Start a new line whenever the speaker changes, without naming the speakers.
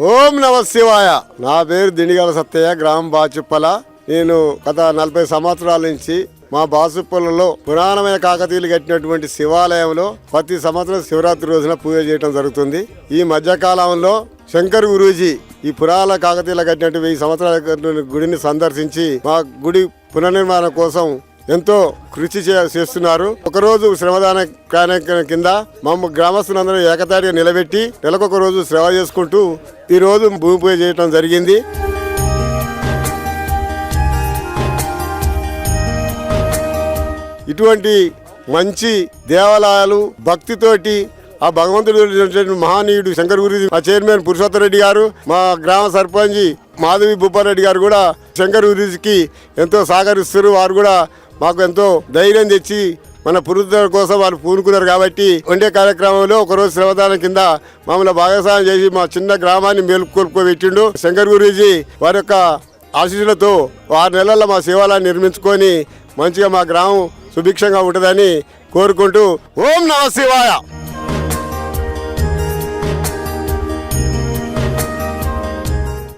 ఓం నమ శివాయ. నా పేరు దిండిగల సత్తయ్య, గ్రామం బాచుప్పల. నేను గత 40 సంవత్సరాల నుంచి మా బాసుప్పలలో పురాణమైన కాకతీయులు కట్టినటువంటి శివాలయంలో ప్రతి సంవత్సరం శివరాత్రి రోజున పూజ చేయడం జరుగుతుంది. ఈ మధ్యకాలంలో శంకర్ గురూజీ ఈ పురాణ కాకతీయులు కట్టినటువంటి 1000 సంవత్సరాల గుడిని సందర్శించి మా గుడి పునర్నిర్మాణం కోసం ఎంతో కృషి చేస్తున్నారు. ఒకరోజు శ్రమదాన కార్యక్రమం కింద మా గ్రామస్తులందరూ ఏకతాటిగా నిలబెట్టి నెలకొక రోజు సేవ చేసుకుంటూ ఈ రోజు భూమి పూజ చేయడం జరిగింది. ఇటువంటి మంచి దేవాలయాలు భక్తితోటి ఆ భగవంతుడు మహానీయుడు శంకర్ గురూజీ, మా చైర్మన్ పురుషోత్తమ రెడ్డి గారు, మా గ్రామ సర్పంచ్ మాధవి భూపారెడ్డి గారు కూడా శంకర్ గురూజీకి ఎంతో సహకరిస్తారు. వారు కూడా మాకు ఎంతో ధైర్యం తెచ్చి మన పురుషుల కోసం వాళ్ళు పూనుకున్నారు. కాబట్టి వండే కార్యక్రమంలో ఒకరోజు శ్రమదానం కింద మమ్మల్ని భాగస్వామ్యం చేసి మా చిన్న గ్రామాన్ని మేలుకొల్పుకోబెట్టిండు శంకర్ గురూజీ. వారి యొక్క ఆశీస్సులతో 6 నెలల్లో మా శివాలయాన్ని నిర్మించుకొని మంచిగా మా గ్రామం సుభిక్షంగా ఉంటుందని కోరుకుంటూ ఓం నమ శివాయ.